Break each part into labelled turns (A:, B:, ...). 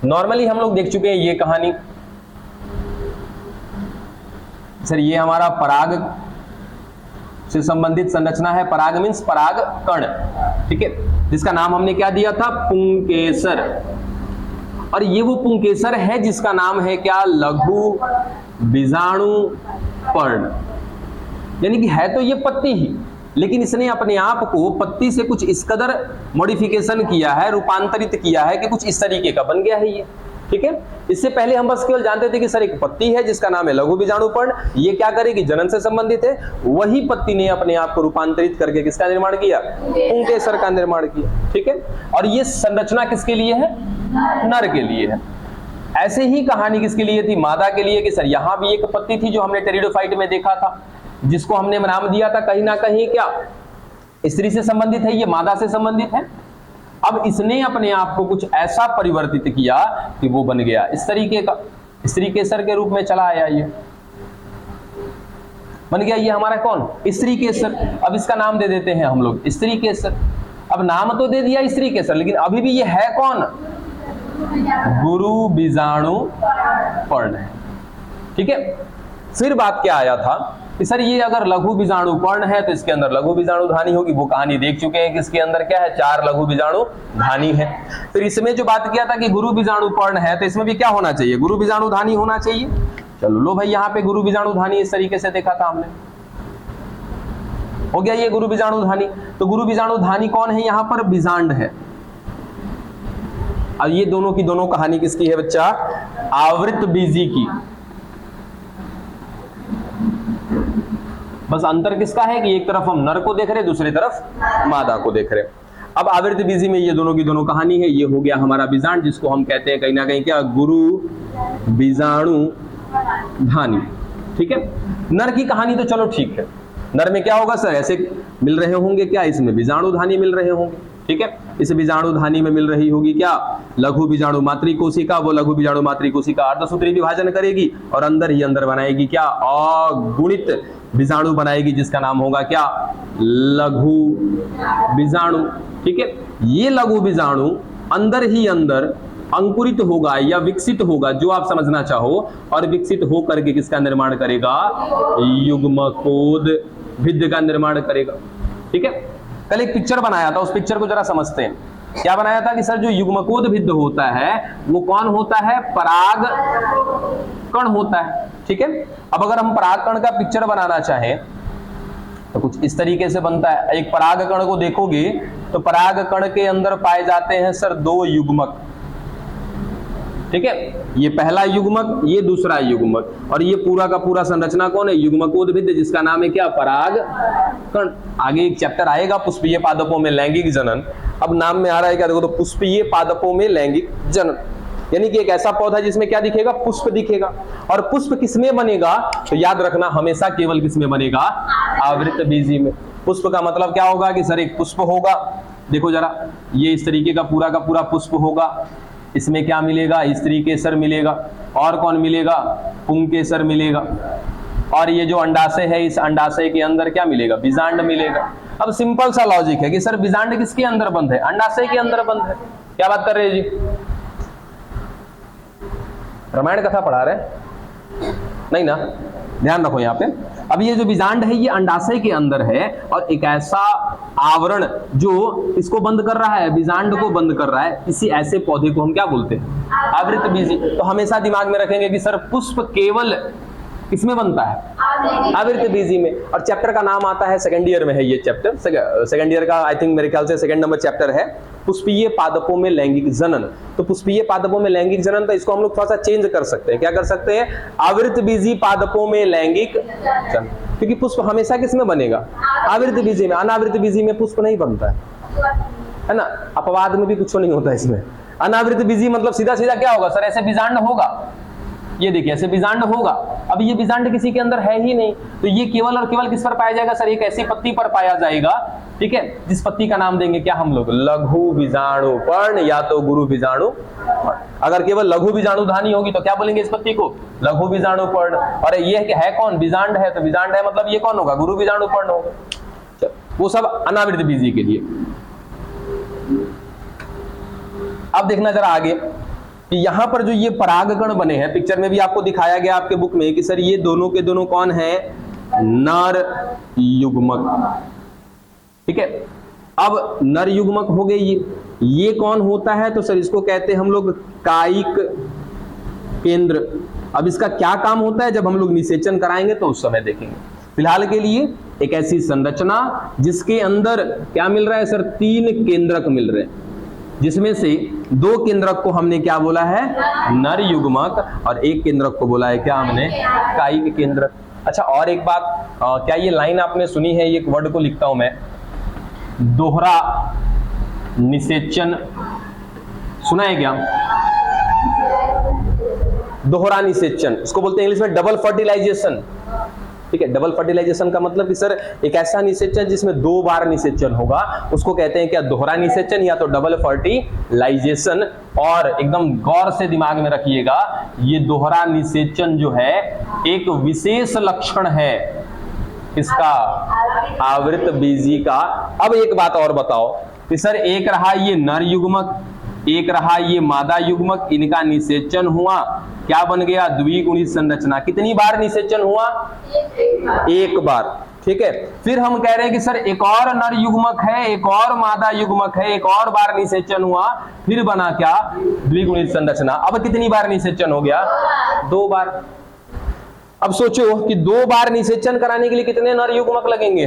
A: Normally हम लोग देख चुके हैं ये कहानी। सर ये हमारा पराग से संबंधित संरचना है। पराग मीन्स पराग कण, ठीक है, जिसका नाम हमने क्या दिया था, पुंकेसर। और ये वो पुंकेसर है जिसका नाम है क्या, लघु बीजाणु पर्ण। यानी कि है तो ये पत्ती ही, लेकिन इसने अपने आप को पत्ती से कुछ इस कदर मॉडिफिकेशन किया है, रूपांतरित किया है कि कुछ इस तरीके का बन गया है ये, ठीक है। इससे पहले हम बस केवल जानते थे कि सर एक पत्ती है जिसका नाम है लघु बीजाणु पर्ण, ये क्या करेगी, जनन से संबंधित है। वही पत्ती ने अपने आप को रूपांतरित करके किसका निर्माण किया, पुंकेसर का निर्माण किया, ठीक है। और ये संरचना किसके लिए है, नर के लिए है। ऐसे ही कहानी किसके लिए थी, मादा के लिए, कि सर यहां भी एक पत्ती थी जो हमने टेरिडोफाइट में देखा था, जिसको हमने नाम दिया था कहीं ना कहीं क्या, स्त्री से संबंधित है, ये मादा से संबंधित है। अब इसने अपने आप को कुछ ऐसा परिवर्तित किया कि वो बन गया इस तरीके का, स्त्री केसर के रूप में चला आया, ये बन गया ये हमारा कौन, स्त्री केसर। अब इसका नाम दे देते हैं हम लोग स्त्री केसर। अब नाम तो दे दिया स्त्री केसर, लेकिन अभी भी ये है कौन, गुरु बीजाणु पर्ण है, ठीक है। फिर बात क्या आया था कि सर ये अगर लघु बीजाणु पर्ण है तो इसके अंदर लघु बीजाणु धानी होगी। वो कहानी देख चुके हैं कि इसके अंदर क्या है, 4 लघु बीजाणु धानी है। फिर इसमें जो बात किया था कि गुरु बीजाणु पर्ण है, तो इसमें भी क्या होना चाहिए, गुरु बीजाणु धानी होना चाहिए। चलो लो भाई, यहाँ पे गुरु बीजाणु धानी इस तरीके से देखा था हमने, हो गया ये गुरु बीजाणु धानी। तो गुरु बीजाणु धानी कौन है, यहाँ पर बीजांड है। अब ये दोनों की दोनों कहानी किसकी है बच्चा, आवृत बीजी की। बस अंतर किसका है कि एक तरफ हम नर को देख रहे हैं, दूसरी तरफ मादा को देख रहे हैं। अब आवृत बीजी में ये दोनों की दोनों कहानी है। ये हो गया हमारा बीजांड, जिसको हम कहते हैं कहीं ना कहीं क्या, गुरु बीजाणु धानी, ठीक है। नर की कहानी तो चलो ठीक है, नर में क्या होगा सर, ऐसे मिल रहे होंगे क्या, इसमें बीजाणु धानी मिल रहे होंगे, ठीक है। इस बीजाणु धानी में मिल रही होगी क्या, लघु बीजाणु मातृकोशिका। वो लघु बीजाणु मातृकोशिका अर्धसूत्री विभाजन करेगी और अंदर ही अंदर बनाएगी क्या, अगुणित बीजाणु बनाएगी, जिसका नाम होगा क्या, लघु बीजाणु, ठीक है। ये लघु बीजाणु अंदर ही अंदर अंकुरित होगा या विकसित होगा, जो आप समझना चाहो, और विकसित होकर के किसका निर्माण करेगा, युग्मकोद भिद्ध का निर्माण करेगा, ठीक है। कल एक पिक्चर बनाया था, उस पिक्चर को जरा समझते हैं। क्या बनाया था कि सर जो युग्मकोद भिद्ध होता है वो कौन होता है, पराग कण होता है, ठीक है। अब अगर हम पराग कण का पिक्चर बनाना चाहें तो कुछ इस तरीके से बनता है। एक पराग कण को देखोगे तो पराग कण के अंदर पाए जाते हैं सर 2 युग्मक, ठीक है। ये पहला युग्मक, ये दूसरा युग्मक, और ये पूरा का पूरा संरचना कौन है, युग्मकोद्भिद, जिसका नाम है क्या, पराग कण। आगे एक चैप्टर आएगा पुष्पीय पादपों में लैंगिक जनन। अब नाम में आ रहा है क्या, देखो तो पुष्पीय पादपों में लैंगिक जनन, यानी कि एक ऐसा पौधा जिसमें क्या दिखेगा, पुष्प दिखेगा। और पुष्प किसमें बनेगा, तो याद रखना हमेशा केवल किसमें बनेगा, आवृत बीजी में। पुष्प का मतलब क्या होगा कि सर एक पुष्प होगा, देखो जरा, ये इस तरीके का पूरा पुष्प होगा। इसमें क्या मिलेगा, स्त्री केसर मिलेगा, और कौन मिलेगा, पुंकेसर मिलेगा। और ये जो अंडाशय है, इस अंडाशय के अंदर क्या मिलेगा, बीजांड मिलेगा। अब सिंपल सा लॉजिक है कि सर बीजांड किसके अंदर बंद है, अंडाशय के अंदर बंद है। क्या बात कर रहे हैं जी, रामायण कथा पढ़ा रहे नहीं ना, ध्यान रखो यहाँ पे। अब ये जो बीजांड है ये अंडाशय के अंदर है, और एक ऐसा आवरण जो इसको बंद कर रहा है, बीजांड को बंद कर रहा है, इसी ऐसे पौधे को हम क्या बोलते हैं, आवृत बीजी। तो हमेशा दिमाग में रखेंगे कि सर पुष्प केवल किसमें बनता है, आवृत बीजी में। और चैप्टर का नाम आता है, सेकंड ईयर में है ये चैप्टर, सेकंड ईयर का आई थिंक मेरे ख्याल से सेकंड नंबर चैप्टर है, पुष्पीय पादपों में लैंगिक जनन। तो पुष्पीय पादपों में लैंगिक जनन, तो इसको हम लोग थोड़ा सा चेंज कर सकते हैं। क्या कर सकते हैं, आवृत बीजी पादपों में लैंगिक जनन, क्योंकि पुष्प हमेशा किसमें बनेगा, आवृत बीजी में। अनावृत बीजी में पुष्प नहीं बनता है ना, अपवाद में भी कुछ नहीं होता इसमें। अनावृत बीजी मतलब सीधा सीधा क्या होगा सर, ऐसे बीजांड होगा, ये देखिए ऐसे बीजांड होगा। अब ये बीजांड किसी के अंदर है ही नहीं, तो ये केवल और केवल किस पर पाया जाएगा सर, एक ऐसी पत्ती पर पाया जाएगा, ठीक है, जिस पत्ती का नाम देंगे क्या हम लोग, लघु बीजाणु पर्ण या तो गुरु बीजाणु पर्ण। अगर केवल लघु बीजाणु धानी होगी तो क्या बोलेंगे इस पत्ती को, लघु बीजाणु पर्ण। और ये है कौन, बीजांड है, तो बीजांड है मतलब ये कौन होगा, गुरु बीजाणु पर्ण होगा। वो सब अनावृत बीजी के लिए। अब देखना जरा आगे, कि यहां पर जो ये परागकण बने हैं, पिक्चर में भी आपको दिखाया गया आपके बुक में कि सर ये दोनों के दोनों कौन है, नर युग्मक। ठीक है, अब नर युग्मक हो गए ये कौन होता है, तो सर इसको कहते हैं हम लोग कायिक केंद्र। अब इसका क्या काम होता है जब हम लोग निषेचन कराएंगे तो उस समय देखेंगे। फिलहाल के लिए एक ऐसी संरचना जिसके अंदर क्या मिल रहा है सर, 3 केंद्रक मिल रहे हैं, जिसमें से 2 केंद्रक को हमने क्या बोला है, नर युग्मक, और 1 केंद्रक को बोला है क्या हमने, कायिक केंद्रक। अच्छा, और एक बात, क्या ये लाइन आपने सुनी है, एक वर्ड को लिखता हूं मैं, दोहरा निषेचन, सुना है क्या? दोहरा निषेचन, इसको बोलते हैं इंग्लिश में डबल फर्टिलाइजेशन। ठीक है, डबल फर्टिलाइजेशन का मतलब कि सर एक ऐसा निषेचन जिसमें 2 बार निषेचन होगा, उसको कहते हैं क्या, दोहरा निषेचन या तो डबल फर्टिलाइजेशन। और एकदम गौर से दिमाग में रखिएगा, ये दोहरा निषेचन जो है एक विशेष लक्षण है इसका, आवृत बीजी का। अब एक बात और बताओ कि सर एक रहा ये नर युग्मक, एक रहा ये मादा युग्मक, इनका निषेचन हुआ, क्या बन गया, द्विगुणित संरचना। कितनी बार निषेचन हुआ, 1 बार। ठीक है, फिर हम कह रहे हैं कि सर एक और नर युग्मक है, एक और मादा युग्मक है, एक और बार निषेचन हुआ, फिर बना क्या, द्विगुणित संरचना। अब कितनी बार निषेचन हो गया, 2 बार। अब सोचो कि 2 बार निषेचन कराने के लिए कितने नर युग्मक लगेंगे,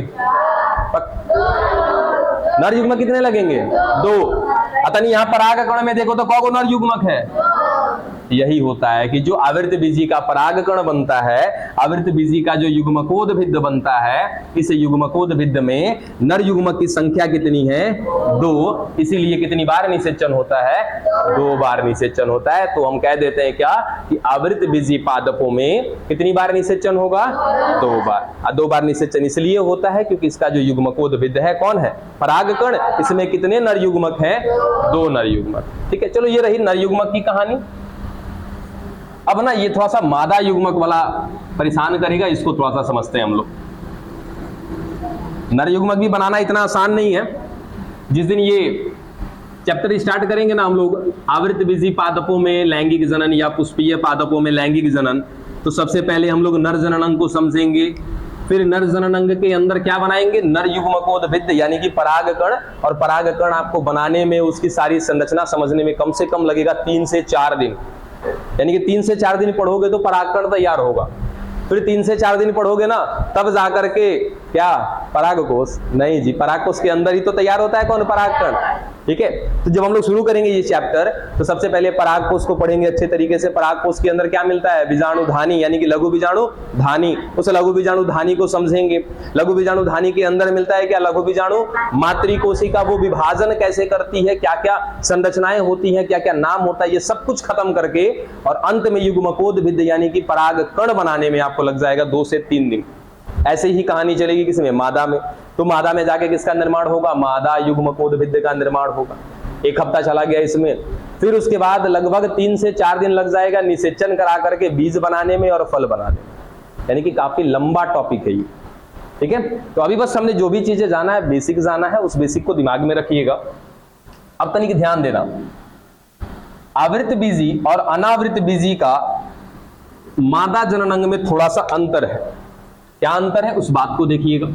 A: नर युग्मक कितने लगेंगे, 2। अतः यहाँ परागकण में देखो तो कौन नर युग्मक है, यही होता है कि जो आवृत बीजी का परागकण बनता है, आवृत बीजी का जो युग्मकोद्भिद बनता है, इस युग्मकोद्भिद में नर युग्मक की संख्या कितनी है, 2। इसीलिए कितनी बार निषेचन होता है, 2 बार निषेचन होता है। तो हम कह देते हैं क्या कि आवृत बीजी पादपों में कितनी बार निषेचन होगा, 2 बार। 2 बार निषेचन इसलिए होता है क्योंकि इसका जो युग्मकोद्भिद है कौन है, परागकण, इसमें कितने नर युग्मक है, 2 नर युग्मक। ठीक है, चलो ये रही नर युग्मक की कहानी। अब ना ये थोड़ा सा मादा युग्मक वाला परेशान करेगा, इसको थोड़ा सा समझते हैं हम लोग। नर युग्मक भी बनाना इतना आसान नहीं है। जिस दिन ये चैप्टर स्टार्ट करेंगे ना हम लोग, आवृत बीजी पादपों में लैंगिक जनन या पुष्पीय पादपों में लैंगिक जनन, तो सबसे पहले हम लोग नर जननांग को समझेंगे, फिर नर जननांग के अंदर क्या बनाएंगे, नर युग्मकोद्भिद यानी कि परागकण। और परागकण आपको बनाने में, उसकी सारी संरचना समझने में कम से कम लगेगा 3 से 4 दिन। यानी कि 3 से 4 दिन पढ़ोगे तो परागकण तैयार होगा, फिर 3 से 4 दिन पढ़ोगे ना तब जाकर के क्या, परागकोश। नहीं जी, परागकोश के अंदर ही तो तैयार होता है कौन, परागकण। ठीक है, तो जब हम लोग शुरू करेंगे ये चैप्टर तो सबसे पहले परागकोश को पढ़ेंगे अच्छे तरीके से। परागकोश के अंदर क्या मिलता है, बीजाणुधानी यानी कि लघु बीजाणुधानी, उस लघु बीजाणुधानी को समझेंगे। लघु बीजाणुधानी के अंदर मिलता है क्या, लघु बीजाणु मातृकोशिका, वो विभाजन कैसे करती है, क्या क्या संरचनाएं होती हैं, क्या क्या नाम होता है, ये सब कुछ खत्म करके और अंत में युग्मकोद्भिद यानी कि परागकण बनाने में आपको लग जाएगा 2 से 3 दिन। ऐसे ही कहानी चलेगी किसमें, मादा में। तो मादा में जाके किसका निर्माण होगा, मादा युग्मकोद्भिद का निर्माण होगा। 1 हफ्ता चला गया इसमें, फिर उसके बाद लगभग 3 से 4 दिन लग जाएगा निषेचन करा करके बीज बनाने में और फल बनाने में। यानी कि काफी लंबा टॉपिक है ये। ठीक है, तो अभी बस हमने जो भी चीजें जाना है, बेसिक जाना है, उस बेसिक को दिमाग में रखिएगा। अब तनिक ध्यान देना, आवृत बीजी और अनावृत बीजी का मादा जननांग में थोड़ा सा अंतर है। क्या अंतर है उस बात को देखिएगा।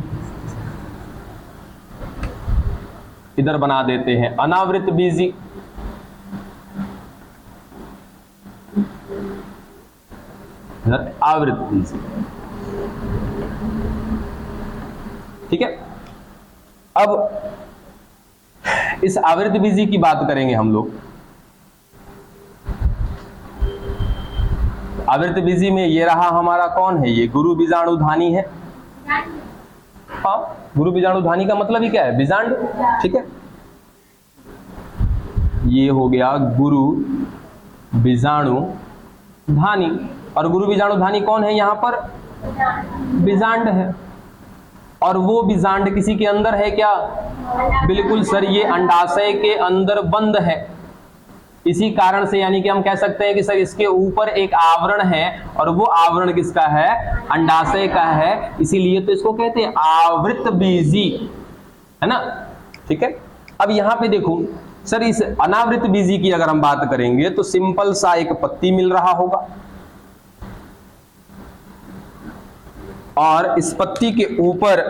A: इधर बना देते हैं अनावृत बीजी, इधर आवृत बीजी। ठीक है, अब इस आवृत बीजी की बात करेंगे हम लोग। आवृत बीजी में ये रहा हमारा कौन है, ये गुरु बीजाणुधानी है। हाँ, गुरु बीजाणुधानी का मतलब ही क्या है, बीजांड। ठीक है, ये हो गया गुरु बीजाणुधानी। और गुरु बीजाणुधानी कौन है यहाँ पर, बीजांड है। और वो बीजांड किसी के अंदर है क्या, बिल्कुल सर, ये अंडाशय के अंदर बंद है। इसी कारण से यानी कि हम कह सकते हैं कि सर इसके ऊपर एक आवरण है, और वो आवरण किसका है, अंडाशय का है, इसीलिए तो इसको कहते हैं आवृत बीजी, है ना। ठीक है, अब यहां पे देखो सर इस अनावृत बीजी की अगर हम बात करेंगे तो सिंपल सा एक पत्ती मिल रहा होगा और इस पत्ती के ऊपर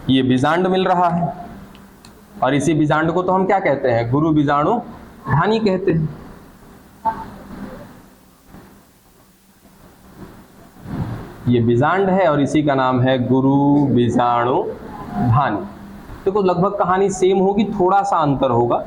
A: ये बीजांड मिल रहा है और इसी बीजांड को तो हम क्या कहते हैं, गुरु बीजाणु धानी कहते हैं। ये बीजांड है और इसी का नाम है गुरु बीजाणु धानी। देखो लगभग कहानी सेम होगी, थोड़ा सा अंतर होगा,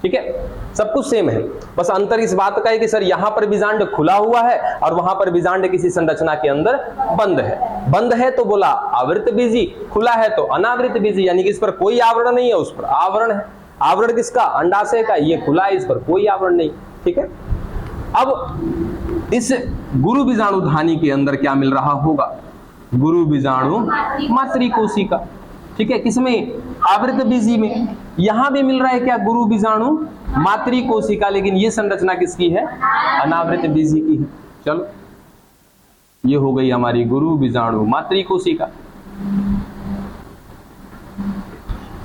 A: ठीक है, सब कुछ सेम है, बस अंतर इस बात का है कि सर यहां पर बीजांड खुला हुआ है और वहां पर बीजांड किसी संरचना के अंदर बंद है। बंद है तो बोला आवृत बीजी, खुला है तो अनावृत बीजी, यानी कि इस पर कोई आवरण नहीं है, उस पर आवरण है। आवरण किसका, अंडाशय का, ये खुला है, इस पर कोई आवरण नहीं, ठीक है। अब इस गुरु बीजाणु धानी के अंदर क्या मिल रहा होगा, गुरु बीजाणु मातृकोशिका, ठीक है, किसमें, आवृत बीजी में। यहां भी मिल रहा है क्या, गुरु बीजाणु मातृकोशिका, लेकिन ये संरचना किसकी है, अनावृत बीजी की है। चलो ये हो गई हमारी गुरु बीजाणु मातृकोशिका।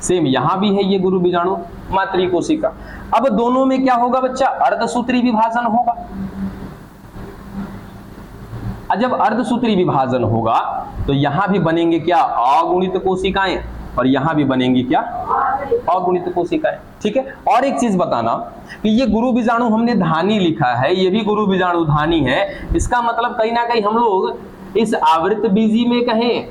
A: सेम यहां भी है ये गुरु बीजाणु मातृकोशिका। अब दोनों में क्या होगा बच्चा, अर्धसूत्री विभाजन होगा। जब अर्धसूत्री विभाजन होगा तो यहां भी बनेंगे क्या, अगुणित कोशिकाएं, और यहां भी बनेंगी क्या, अगुणित कोशिकाएं, ठीक है। और एक चीज बताना कि ये गुरु बीजाणु हमने धानी लिखा है, ये भी गुरु बीजाणु धानी है, इसका मतलब कहीं ना कहीं हम लोग इस आवृत बीजी में कहें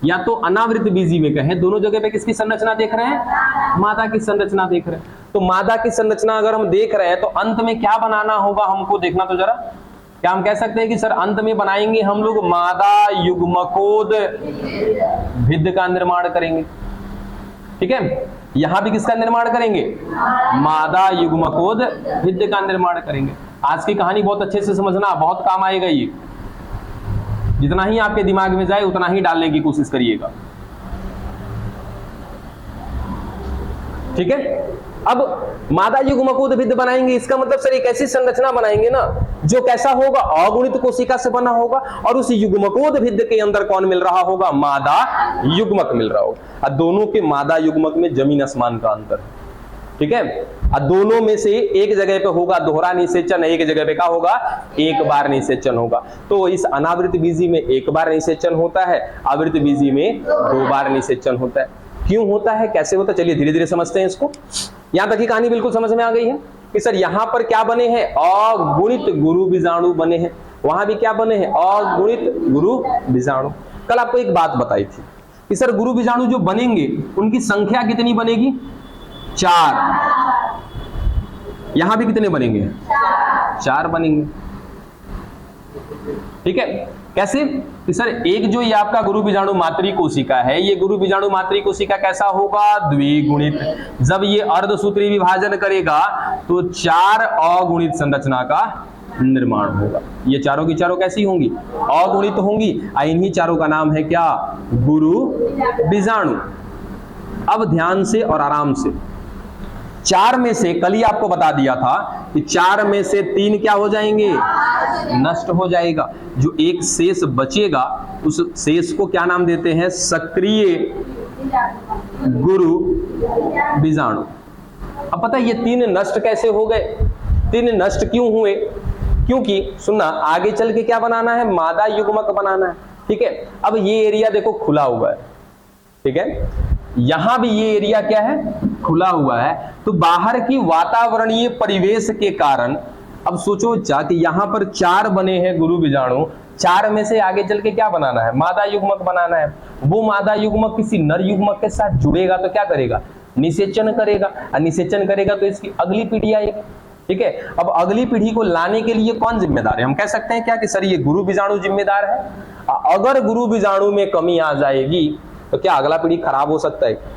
A: या तो अनावृत बीजी में कहें, दोनों जगह पे किसकी संरचना देख रहे हैं, मादा की संरचना देख रहे हैं। तो मादा की संरचना अगर हम देख रहे हैं तो अंत में क्या बनाना होगा हमको देखना तो जरा। क्या हम कह सकते हैं कि सर अंत में बनाएंगे हम लोग मादा युग्मकोद भिद्ध का निर्माण करेंगे, ठीक है। यहां भी किसका निर्माण करेंगे, मादा युग्मकोद भिद्ध का निर्माण करेंगे। आज की कहानी बहुत अच्छे से समझना, बहुत काम आएगा ये, जितना ही आपके दिमाग में जाए उतना ही डालने की कोशिश करिएगा, ठीक है। अब मादा युग्मकोद भिद्ध बनाएंगे, इसका मतलब सर एक ऐसी संरचना बनाएंगे ना जो कैसा होगा, अगुणित कोशिका से बना होगा, और उस युग्मकोद भिद्ध के अंदर कौन मिल रहा होगा, मादा युग्मक मिल रहा होगा। दोनों के मादा युग्मक में जमीन आसमान का अंतर, ठीक है। दोनों में से एक जगह पे होगा दोहरा निषेचन, एक जगह पे क्या होगा, एक बार निषेचन होगा। तो इस अनावृत बीजी में एक बार निषेचन होता है, आवृत बीजी में 2 बार निषेचन होता है। क्यों होता है, कैसे होता है, चलिए धीरे धीरे समझते हैं इसको। यहां तक की कहानी बिल्कुल समझ में आ गई है कि सर यहां पर क्या बने हैं, अगुणित गुरु बीजाणु बने हैं, वहां भी क्या बने हैं, अगुणित गुरु बीजाणु। कल आपको एक बात बताई थी कि सर गुरु बीजाणु जो बनेंगे उनकी संख्या कितनी बनेगी, 4। यहां भी कितने बनेंगे, 4 बनेंगे, ठीक है। कैसे कि सर एक जो ये आपका गुरु बीजाणु मातृकोशिका है, ये गुरु बीजाणु मातृकोशिका कैसा होगा, द्विगुणित। जब ये अर्धसूत्री विभाजन करेगा तो 4 अगुणित संरचना का निर्माण होगा। ये चारों की चारों कैसी होंगी, अगुणित होंगी। इन्हीं चारों का नाम है क्या, गुरु बीजाणु। अब ध्यान से और आराम से, 4 में से कल ही आपको बता दिया था कि 4 में से 3 क्या हो जाएंगे, नष्ट हो जाएगा। जो एक शेष बचेगा उस शेष को क्या नाम देते हैं, सक्रिय गुरु बीजाणु। अब पता है ये 3 नष्ट कैसे हो गए, 3 नष्ट क्यों हुए, क्योंकि सुनना आगे चल के क्या बनाना है, मादा युग्मक बनाना है, ठीक है। अब ये एरिया देखो खुला हुआ है, ठीक है, यहां भी ये एरिया क्या है, खुला हुआ है। तो बाहर की वातावरणीय परिवेश के कारण, अब सोचो बच्चा कि यहां पर 4 बने हैं गुरु बीजाणु, 4 में से आगे चल के क्या बनाना है, मादा युग्मक बनाना है। वो मादा युग्मक किसी नर युग्मक के साथ जुड़ेगा तो क्या करेगा, निषेचन करेगा, और निषेचन करेगा तो इसकी अगली पीढ़ी आएगी, ठीक है। अब अगली पीढ़ी को लाने के लिए कौन जिम्मेदार है, हम कह सकते हैं क्या कि सर ये गुरु बीजाणु जिम्मेदार है। अगर गुरु बीजाणु में कमी आ जाएगी तो क्या अगला पीढ़ी खराब हो सकता है।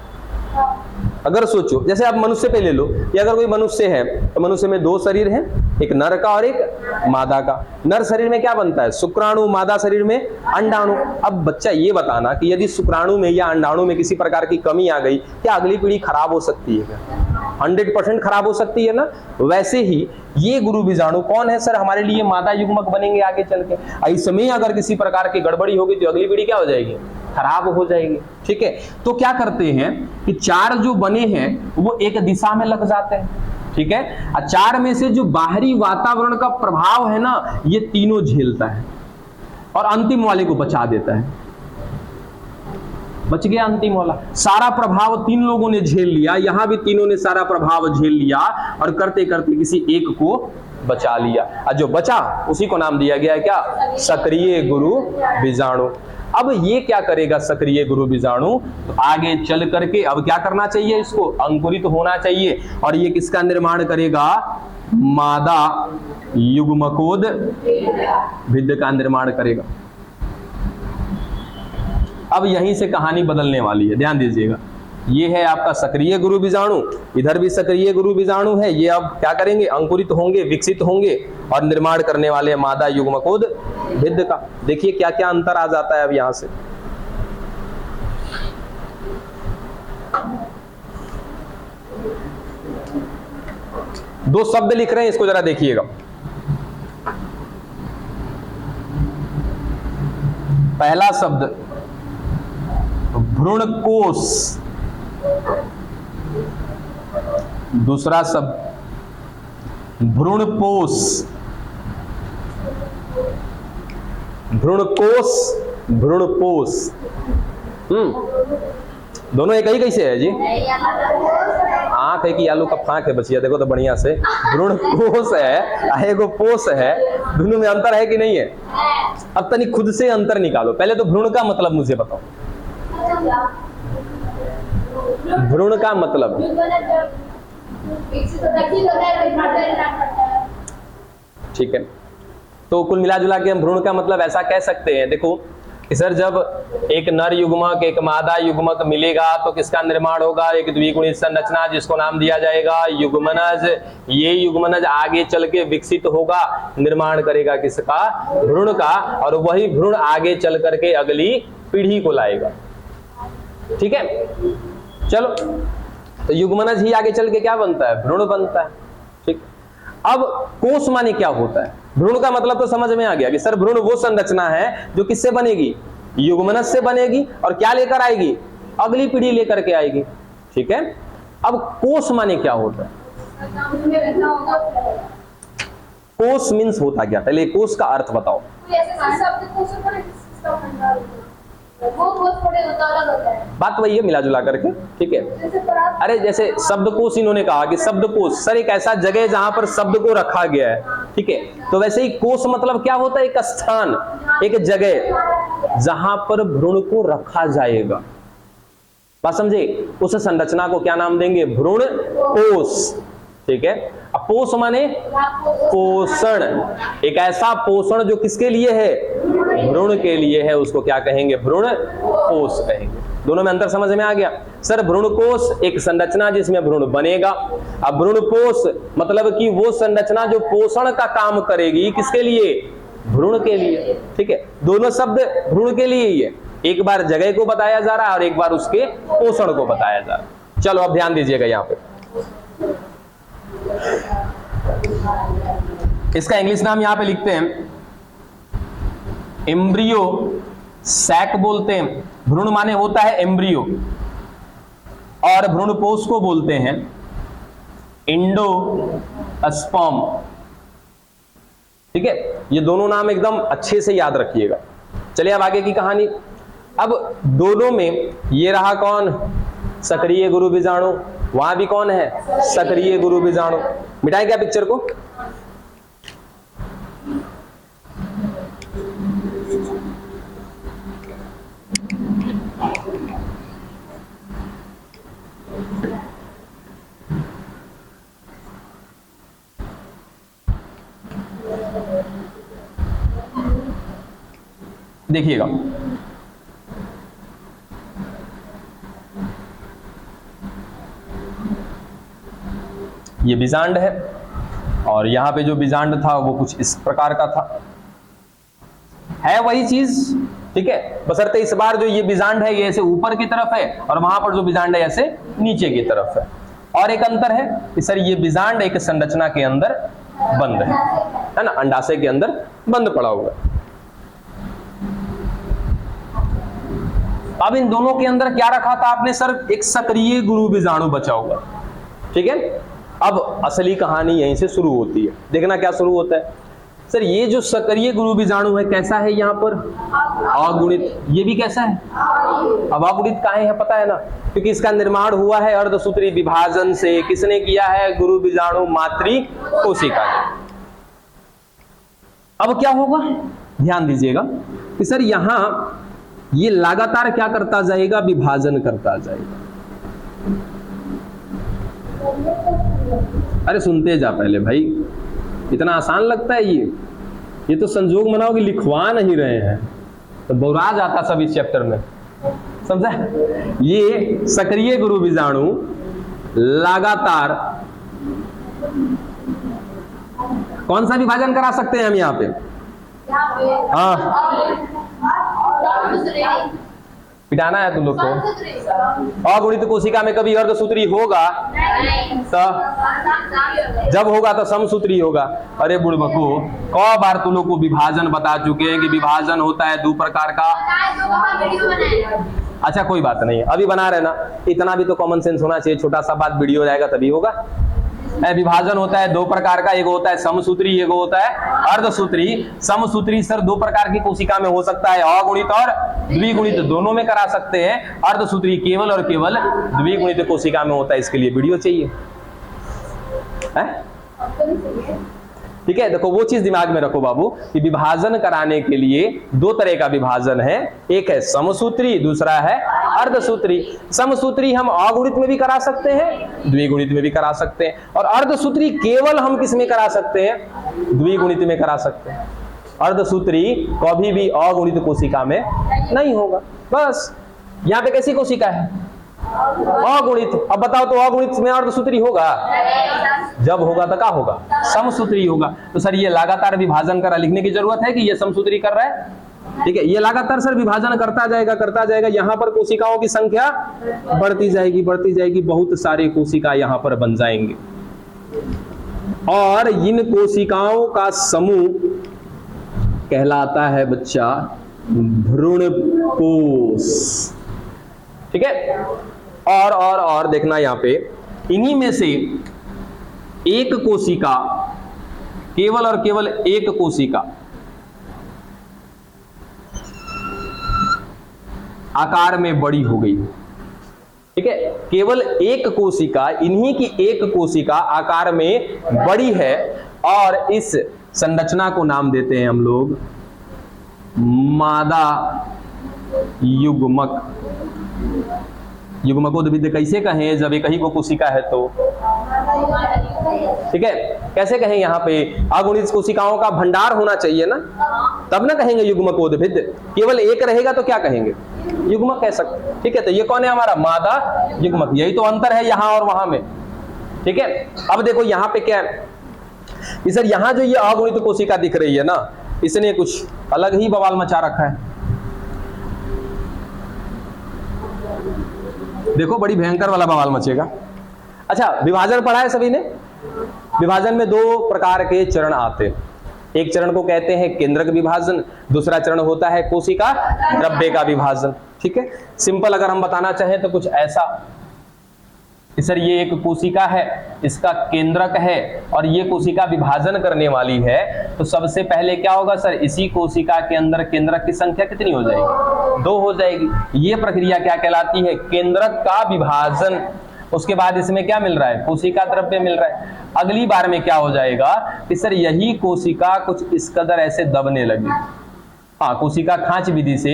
A: अगर सोचो जैसे आप मनुष्य पे ले लो, कि अगर कोई मनुष्य है तो मनुष्य में 2 शरीर हैं, एक नर का और एक मादा का। नर शरीर में क्या बनता है, शुक्राणु, मादा शरीर में अंडाणु। अब बच्चा ये बताना कि यदि शुक्राणु में या अंडाणु में किसी प्रकार की कमी आ गई, क्या अगली पीढ़ी खराब हो सकती है क्या? 100% खराब हो सकती है ना। वैसे ही ये गुरु बीजाणु कौन है सर, हमारे लिए मादा युग्मक बनेंगे आगे चल के। इसमें अगर किसी प्रकार की गड़बड़ी होगी तो अगली पीढ़ी क्या हो जाएगी, खराब हो जाएगी। ठीक है, तो क्या करते हैं कि 4 जो बने हैं वो एक दिशा में लग जाते हैं। ठीक है, 4 में से जो बाहरी वातावरण का प्रभाव है ना, ये तीनों झेलता है और अंतिम वाले को बचा देता है। बच गया अंतिम वाला। सारा प्रभाव 3 लोगों ने झेल लिया, यहां भी तीनों ने सारा प्रभाव झेल लिया और करते करते किसी एक को बचा लिया, और जो बचा उसी को नाम दिया गया है क्या, सक्रिय गुरु बीजाणु। अब ये क्या करेगा सक्रिय गुरु बीजाणु, तो आगे चल करके अब क्या करना चाहिए, इसको अंकुरित होना चाहिए, और ये किसका निर्माण करेगा, मादा युग्मकोद भिद्ध का निर्माण करेगा। अब यहीं से कहानी बदलने वाली है, ध्यान दीजिएगा। ये है आपका सक्रिय गुरु बीजाणु, इधर भी सक्रिय गुरु बीजाणु है। ये अब क्या करेंगे, अंकुरित होंगे, विकसित होंगे और निर्माण करने वाले मादा युग्मकोद भिद्ध का। देखिए क्या क्या अंतर आ जाता है अब यहां से। दो शब्द लिख रहे हैं, इसको जरा देखिएगा। पहला शब्द भ्रूणकोश, दूसरा शब्द भ्रूणपोष। भ्रूणकोश, भ्रूणपोष, दोनों एक ही कैसे है जी, आंख है कि आलू का फांक है बचिया, देखो तो बढ़िया से। भ्रूणकोश है, एगो पोष है, दोनों में अंतर है कि नहीं है। अब तनी खुद से अंतर निकालो। पहले तो भ्रूण का मतलब मुझे बताओ, भ्रूण का मतलब, ठीक है। तो कुल मिला जुला के हम भ्रूण का मतलब ऐसा कह सकते हैं, देखो कि सर जब एक नर युग्मक एक मादा युग्मक मिलेगा तो किसका निर्माण होगा, एक द्विगुणित संरचना जिसको नाम दिया जाएगा युग्मनज। ये युग्मनज आगे चल के विकसित होगा, निर्माण करेगा किसका, भ्रूण का, और वही भ्रूण आगे चल करके अगली पीढ़ी को लाएगा। ठीक है, चलो तो युग्मनज ही आगे चल के क्या बनता है, भ्रूण बनता है। ठीक, अब कोश माने क्या होता है, भ्रूण का मतलब तो समझ में आ गया कि सर भ्रूण वो संरचना है जो किससे बनेगी, युग्मनज से बनेगी, और क्या लेकर आएगी, अगली पीढ़ी लेकर के आएगी। ठीक है, अब कोश माने क्या होता है, कोश मीन्स होता क्या, पहले कोश का अर्थ बताओ। बात वही है मिला जुला करके। ठीक है, अरे जैसे शब्दकोश इन्होंने कहा कि शब्दकोश सर एक ऐसा जगह जहां पर शब्द को रखा गया है। ठीक है, तो वैसे ही कोश मतलब क्या होता है, एक स्थान, एक जगह जहां पर भ्रूण को रखा जाएगा। बात समझे, उस संरचना को क्या नाम देंगे, भ्रूण कोश। ठीक है, अब पोष माने पोषण, एक ऐसा पोषण जो किसके लिए है, भ्रूण के लिए है, उसको क्या कहेंगे, भ्रूण कोश कहेंगे। दोनों में अंतर समझ में आ गया। सर भ्रूण कोश एक संरचना जिसमें भ्रूण बनेगा, अब भ्रूण पोष मतलब कि वो संरचना जो पोषण का काम करेगी, किसके लिए, भ्रूण के लिए। ठीक है, दोनों शब्द भ्रूण के लिए ही है, एक बार जगह को बताया जा रहा है और एक बार उसके पोषण को बताया जा रहा है। चलो अब ध्यान दीजिएगा यहाँ पे, इसका इंग्लिश नाम यहां पे लिखते हैं एम्ब्रियो सैक बोलते हैं। भ्रूण माने होता है एम्ब्रियो, और भ्रूणपोष को बोलते हैं एंडोस्पर्म। ठीक है, ये दोनों नाम एकदम अच्छे से याद रखिएगा। चलिए अब आगे की कहानी। अब दोनों में ये रहा कौन, सक्रिय गुरु बीजाणु, वहां भी कौन है, सक्रिय गुरु बीजाणु। मिटाएं क्या पिक्चर को, देखिएगा। ये बीजांड है और यहां पे जो बीजांड था वो कुछ इस प्रकार का था, है वही चीज। ठीक है, बशर्ते इस बार जो ये बीजांड है ये ऐसे ऊपर की तरफ है और वहां पर जो बीजांड है ऐसे नीचे की तरफ है। और एक अंतर है कि सर ये बीजांड एक संरचना के अंदर बंद है ना, अंडाशय के अंदर बंद पड़ा हुआ। अब इन दोनों के अंदर क्या रखा था आपने सर? एक सक्रिय गुरु बीजाणु बचा हुआ, ठीक है। अब असली कहानी यहीं से शुरू होती है। देखना क्या शुरू होता है सर, ये जो सक्रिय गुरु बीजाणु है कैसा है? यहाँ पर अगुणित। ये भी कैसा है? अब अगुणित काहे है पता है ना? क्योंकि इसका निर्माण हुआ है अर्धसूत्री विभाजन से। किसने किया है? गुरु बीजाणु मातृ कोशिका ने। अब क्या होगा ध्यान दीजिएगा कि सर यहां ये लगातार क्या करता जाएगा? विभाजन करता जाएगा। अरे सुनते जा पहले भाई, इतना आसान लगता है ये तो संजोग मनाओ कि लिखवा नहीं रहे हैं तो बौरा जाता सब इस चैप्टर में, समझा? ये सक्रिय गुरु बीजाणु लगातार कौन सा विभाजन करा सकते हैं हम यहाँ पे? हाँ, पिटाना है तुम लोग को। अगुणित कोशिका में कभी अर्धसूत्री होगा तो जब होगा तो समसूत्री होगा। अरे बुड़बको, कई बार तुम लोग को विभाजन बता चुके हैं कि विभाजन होता है दो प्रकार का। अच्छा कोई बात नहीं, अभी बना रहे ना, इतना भी तो कॉमन सेंस होना चाहिए। छोटा सा बात वीडियो जाएगा तभी होगा। विभाजन होता है दो प्रकार का, एक होता है समसूत्री, एक होता है अर्धसूत्री। समसूत्री सर दो प्रकार की कोशिका में हो सकता है, अगुणित और द्विगुणित, दोनों में करा सकते हैं। अर्धसूत्री केवल और केवल द्विगुणित कोशिका में होता है। इसके लिए वीडियो चाहिए है? ठीक है, देखो वो चीज दिमाग में रखो बाबू कि विभाजन कराने के लिए दो तरह का विभाजन है, एक है समसूत्री, दूसरा है अर्धसूत्री। समसूत्री हम अगुणित में भी करा सकते हैं, द्विगुणित में भी करा सकते हैं, और अर्धसूत्री केवल हम किस में करा सकते हैं? द्विगुणित में करा सकते हैं। अर्धसूत्री कभी भी अगुणित कोशिका में नहीं होगा। बस यहाँ पे कैसी कोशिका है? अगुणित। अब बताओ तो अगुणित में अर्धसूत्री होगा? जब होगा तो क्या होगा? समसूत्री होगा। तो सर ये लगातार विभाजन करा, लिखने की जरूरत है कि ये समसूत्री कर रहा है, ठीक है। ये लगातार सर विभाजन करता जाएगा। यहाँ पर कोशिकाओं की संख्या बढ़ती जाएगी, बहुत सारे कोशिका यहाँ पर बन जाएंगे और इन कोशिकाओं का समूह कहलाता है बच्चा भ्रूणकोश, ठीक है। और देखना यहाँ पे, इन्हीं में से एक कोशिका, केवल और केवल एक कोशिका आकार में बड़ी हो गई, ठीक है। केवल एक कोशिका, इन्हीं की एक कोशिका आकार में बड़ी है और इस संरचना को नाम देते हैं हम लोग मादा युग्मक। युग्मकोद्भिद कैसे कहें जब एक ही को कोशिका है तो, ठीक है। कैसे कहें? यहाँ पे अगुणित कोशिकाओं का भंडार होना चाहिए ना, तब ना कहेंगे युग्मकोद्भिद। केवल एक रहेगा तो क्या कहेंगे? युग्मक कह सकते, ठीक है। तो ये कौन है? हमारा मादा युग्मक। यही तो अंतर है यहाँ और वहां में, ठीक है। अब देखो यहाँ पे क्या है कि सर यहाँ जो ये अगुणित कोशिका दिख रही है ना, इसने कुछ अलग ही बवाल मचा रखा है। देखो बड़ी भयंकर वाला बवाल मचेगा। अच्छा, विभाजन पढ़ा है सभी ने? विभाजन में दो प्रकार के चरण आते हैं। एक चरण को कहते हैं केंद्रक विभाजन, दूसरा चरण होता है कोशिका द्रव्य का विभाजन, ठीक है। सिंपल अगर हम बताना चाहें तो कुछ ऐसा, सर ये एक कोशिका है, इसका केंद्रक है और ये कोशिका विभाजन करने वाली है, तो सबसे पहले क्या होगा सर? इसी कोशिका के अंदर केंद्रक की संख्या कितनी हो जाएगी? 2 हो जाएगी। ये प्रक्रिया क्या कहलाती है? केंद्रक का विभाजन। उसके बाद इसमें क्या मिल रहा है? कोशिका द्रव्य मिल रहा है। अगली बार में क्या हो जाएगा कि सर यही कोशिका कुछ इस कदर ऐसे दबने लगी, हाँ, कोशिका खांच विधि से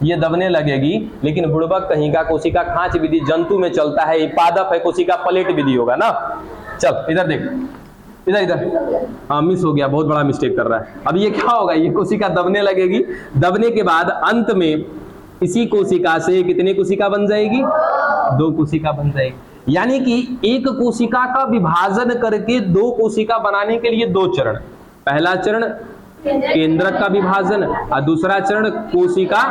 A: ये दबने लगेगी। लेकिन बुड़बक कहीं का कोशिका खांच विधि जंतु में चलता है, पादप है, कोशिका पलेट विधि होगा ना। चल इधर देख, इधर हाँ मिस हो गया, बहुत बड़ा मिस्टेक कर रहा है। अब ये क्या होगा? ये कोशिका दबने लगेगी, दबने के बाद अंत में इसी कोशिका से कितनी कोशिका बन जाएगी? 2 कोशिका बन जाएगी। यानी कि एक कोशिका का विभाजन करके 2 कोशिका बनाने के लिए 2 चरण। पहला चरण केंद्रक का विभाजन और दूसरा चरण कोशिका,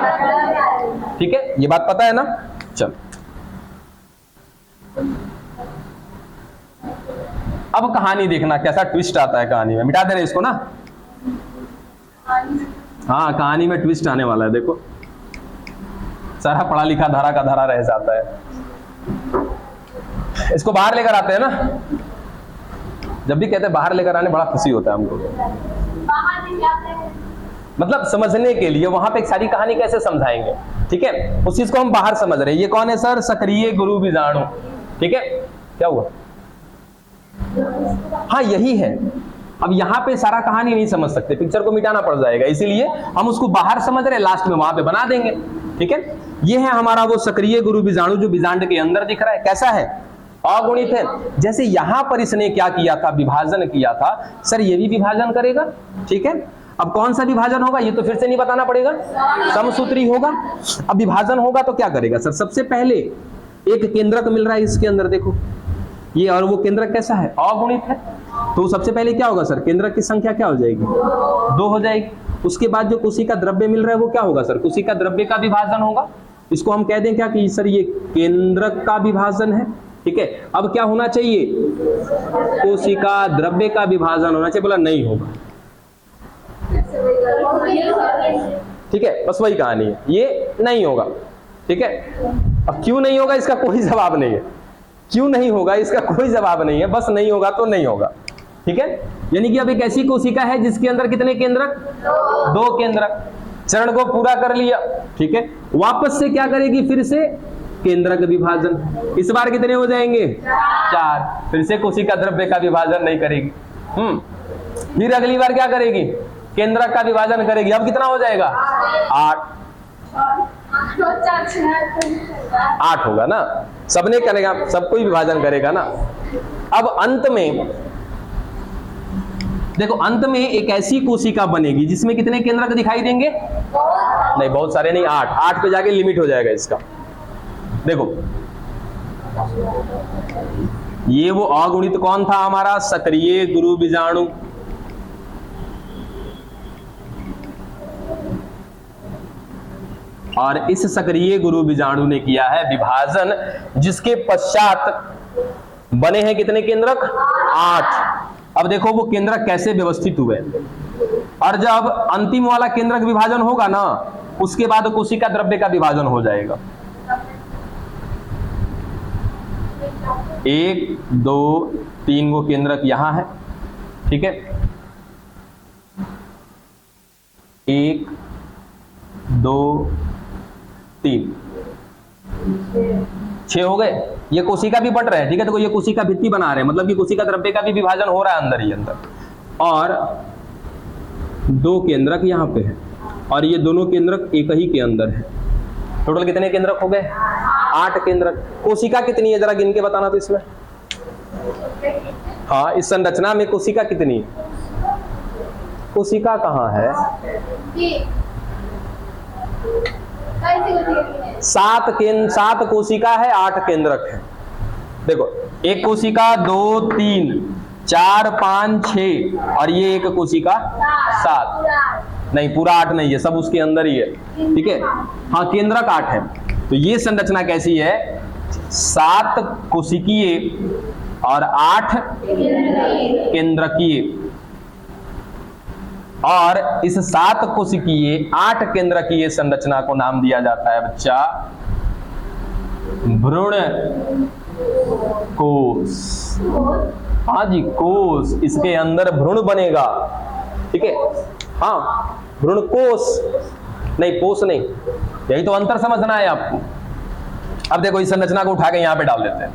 A: ठीक है। ये बात पता है ना? चल अब कहानी देखना कैसा ट्विस्ट आता है कहानी में। मिटा दे रहे इसको ना, हाँ कहानी में ट्विस्ट आने वाला है। देखो सारा पढ़ा लिखा धारा का धारा रह जाता है। इसको बाहर लेकर आते हैं ना, जब भी कहते हैं बाहर लेकर आने बड़ा खुशी होता है हमको, मतलब समझने के लिए वहां पे एक सारी कहानी कैसे समझाएंगे, ठीक है, उस चीज को हम बाहर समझ रहे हैं। ये कौन है सर? सक्रिय गुरु बीजाणु, ठीक है। क्या हुआ? हाँ यही है। अब यहाँ पे सारा कहानी नहीं समझ सकते, पिक्चर को मिटाना पड़ जाएगा, इसीलिए हम उसको बाहर समझ रहे हैं, लास्ट में वहां पे बना देंगे, ठीक है। ये है हमारा वो सक्रिय गुरु बीजाणु जो बीजांड के अंदर दिख रहा है। कैसा है? अगुणित है। जैसे यहां पर इसने क्या किया था? विभाजन किया था। सर ये भी विभाजन करेगा, ठीक है। अब कौन सा विभाजन होगा ये तो फिर से नहीं बताना पड़ेगा, समसूत्री होगा। अब विभाजन होगा तो क्या करेगा सर? सबसे पहले एक केंद्रक मिल रहा है इसके अंदर, देखो ये, और वो केंद्रक कैसा है? अगुणित है। तो सबसे पहले क्या होगा सर? केंद्रक की संख्या क्या हो जाएगी? 2 हो जाएगी। उसके बाद जो कोशिका द्रव्य मिल रहा है वो क्या होगा सर? कोशिका द्रव्य का विभाजन होगा। इसको हम कह दें क्या कि सर ये केंद्रक का विभाजन है, ठीक है। अब क्या होना चाहिए? कोशिका द्रव्य का विभाजन होना चाहिए। बोला नहीं होगा, ठीक है, बस वही कहानी है, ये नहीं होगा, ठीक है। अब क्यों नहीं होगा इसका कोई जवाब नहीं है, क्यों नहीं होगा इसका कोई जवाब नहीं है, बस नहीं होगा तो नहीं होगा, ठीक है। यानी कि अब एक ऐसी कोशिका है जिसके अंदर कितने केंद्रक? 2 केंद्रक। चरण को पूरा कर लिया, ठीक है। वापस से क्या करेगी? फिर से केंद्रक विभाजन। इस बार कितने हो जाएंगे? 4। फिर से कोशिका द्रव्य का विभाजन नहीं करेगी। फिर अगली बार क्या करेगी? केंद्रक का विभाजन करेगी। अब कितना हो जाएगा? 8 होगा ना, सबने करेगा, सबको ही विभाजन करेगा ना। अब अंत में देखो, अंत में एक ऐसी कोशिका बनेगी जिसमें कितने केंद्रक दिखाई देंगे? नहीं बहुत सारे नहीं, 8 पे जाके लिमिट हो जाएगा इसका। देखो ये वो अगुणित कौन था हमारा? सक्रिय गुरु बीजाणु। और इस सक्रिय गुरु बीजाणु ने किया है विभाजन, जिसके पश्चात बने हैं कितने केंद्रक? 8। अब देखो वो केंद्रक कैसे व्यवस्थित हुए, और जब अंतिम वाला केंद्रक विभाजन होगा ना, उसके बाद कोशिका द्रव्य का विभाजन हो जाएगा। 1 2 3 गो केंद्रक यहां है, ठीक है। 1 2 3 6 हो गए। ये कोशिका भी बट रहे हैं, ठीक है। तो ये कोशिका भित्ति बना रहे हैं, मतलब कि कोशिका द्रव्य का भी विभाजन हो रहा है अंदर ही अंदर। और 2 केंद्रक यहाँ पे है, और ये दोनों केंद्रक एक ही के अंदर है। टोटल कितने केंद्रक हो गए? 8 केंद्रक। कोशिका कितनी है जरा गिन के बताना तो इसमें। हाँ इस संरचना में कोशिका कितनी? कोशिका कहाँ है? 7 कोशिका है, 8 केंद्रक है। देखो एक कोशिका 2 3 4 5 6, और ये एक कोशिका 7। नहीं पूरा 8 नहीं है, सब उसके अंदर ही है, ठीक है। हाँ केंद्रक 8 है। तो ये संरचना कैसी है? 7 कोशिकीय और 8 केंद्रकीय। और इस 7 कोशिकीय 8 केंद्रकीय संरचना को नाम दिया जाता है बच्चा भ्रूण कोश। हाँ जी कोश, इसके अंदर भ्रूण बनेगा, ठीक है। हाँ भ्रूण कोश नहीं, पोष नहीं, यही तो अंतर समझना है आपको। अब देखो इस संरचना को उठा के यहां पे डाल देते हैं।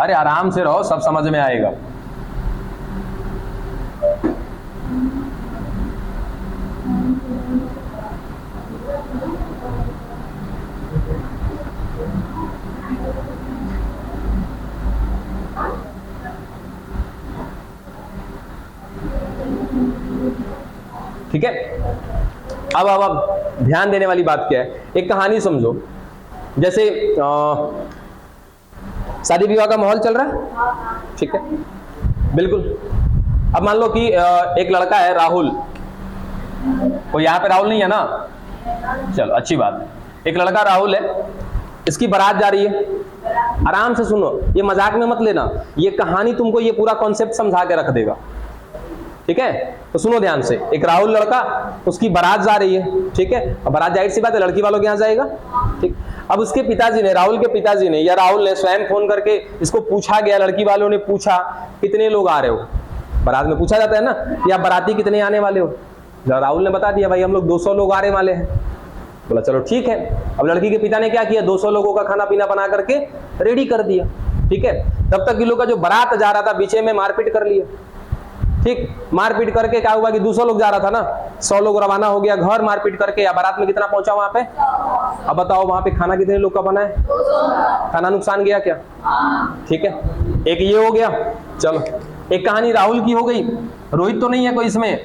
A: अरे आराम से रहो, सब समझ में आएगा। ठीक है। अब ध्यान देने वाली बात क्या है? एक कहानी समझो, जैसे शादी विवाह का माहौल चल रहा है, ठीक है, बिल्कुल। अब मान लो कि एक लड़का है राहुल, वो यहाँ पे राहुल नहीं है ना, चलो अच्छी बात है। एक लड़का राहुल है, इसकी बारात जा रही है, आराम से सुनो, ये मजाक में मत लेना, ये कहानी तुमको ये पूरा कॉन्सेप्ट समझा के रख देगा, ठीक है। तो सुनो ध्यान से, एक राहुल लड़का, उसकी बारात जा रही है, ठीक है। अब बारात जाहिर सी बात है लड़की वालों के यहाँ जाएगा, ठीक। अब उसके पिताजी ने, राहुल के पिताजी ने या राहुल ने स्वयं फोन करके इसको पूछा गया, लड़की वालों ने पूछा कितने लोग आ रहे हो, बारात में पूछा जाता है ना कि आप बाराती कितने आने वाले हो। राहुल ने बता दिया भाई हम लोग 200 लोग आने वाले हैं। बोला चलो ठीक है। अब लड़की के पिता ने क्या किया, 200 लोगों का खाना पीना बना करके रेडी कर दिया, ठीक है। तब तक इन लोग का जो बारात जा रहा था बीचे में मारपीट कर लिया, ठीक। मारपीट करके क्या हुआ कि 200 लोग जा रहा था ना, 100 लोग रवाना हो गया घर, मारपीट करके। या बारात में कितना पहुंचा वहां पे, अब बताओ वहां पे खाना कितने लोग का बना है, खाना नुकसान गया क्या, ठीक है। एक ये हो गया, चलो एक कहानी राहुल की हो गई। रोहित तो नहीं है कोई इसमें,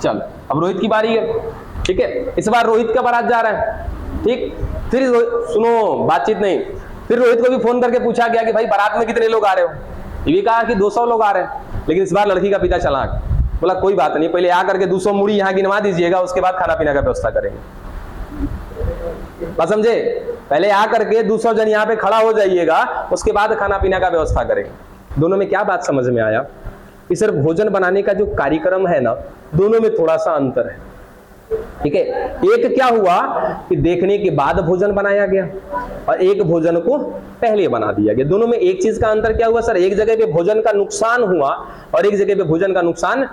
A: चल अब रोहित की बारी है, ठीक है। इस बार रोहित का बारात जा रहा है, ठीक। फिर सुनो बातचीत नहीं, फिर रोहित को भी फोन करके पूछा गया कि भाई बारात में कितने लोग आ रहे हो, ये भी कहा कि 200 लोग आ रहे हैं। लेकिन इस बार लड़की का पिता चालाक, बोला कोई बात नहीं, पहले आकर के 200 मुड़ी यहाँ गिनवा दीजिएगा, उसके बाद खाना पीना का व्यवस्था करेंगे। बात समझे, पहले आकर के 200 जन यहाँ पे खड़ा हो जाइएगा, उसके बाद खाना पीना का व्यवस्था करेंगे। दोनों में क्या बात समझ में आया कि सर भोजन बनाने का जो कार्यक्रम है ना, दोनों में थोड़ा सा अंतर है, ठीक है। एक क्या हुआ कि देखने के बाद भोजन बनाया गया और एक भोजन को पहले बना दिया गया। दोनों में एक चीज का अंतर क्या हुआ सर, एक जगह पे भोजन का नुकसान हुआ और एक जगह पे भोजन का नुकसान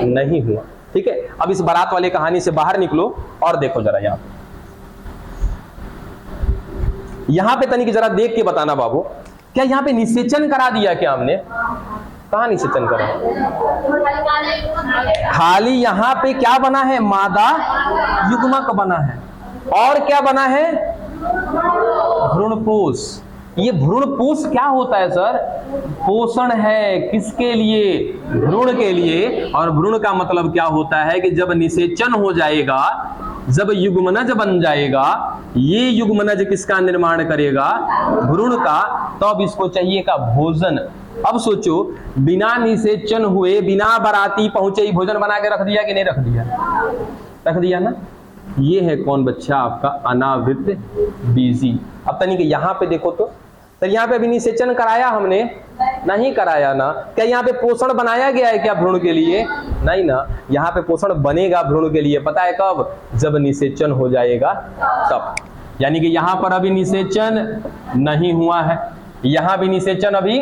A: नहीं हुआ, ठीक है। अब इस बारात वाली कहानी से बाहर निकलो और देखो जरा यहां पे तनिक जरा देख के बताना बाबू, क्या यहाँ पे निषेचन करा दिया क्या हमने, कहा निषेचन करा, खाली यहाँ पे क्या बना है, मादा युग्मक बना है और क्या बना है, भ्रूणपोष। ये भ्रूणपोष क्या होता है सर, पोषण है किसके लिए, भ्रूण के लिए। और भ्रूण का मतलब क्या होता है कि जब निषेचन हो जाएगा, जब युग्मनज बन जाएगा, ये युग्मनज किसका निर्माण करेगा, भ्रूण का, तब इसको चाहिए का भोजन। अब सोचो बिना निषेचन हुए, बिना बाराती पहुंचे ही भोजन बना के रख दिया कि नहीं रख दिया, रख दिया ना। ये है कौन बच्चा, आपका अनावृत बीजी। अब तनिक यहाँ पे देखो तो यहाँ पे अभी निषेचन कराया हमने, नहीं कराया ना। क्या यहाँ पे पोषण बनाया गया है क्या भ्रूण के लिए, नहीं ना। यहाँ पे पोषण बनेगा भ्रूण के लिए, पता है कब, जब निषेचन हो जाएगा तब। यानी कि यहाँ पर अभी निषेचन नहीं हुआ है, यहाँ भी निषेचन अभी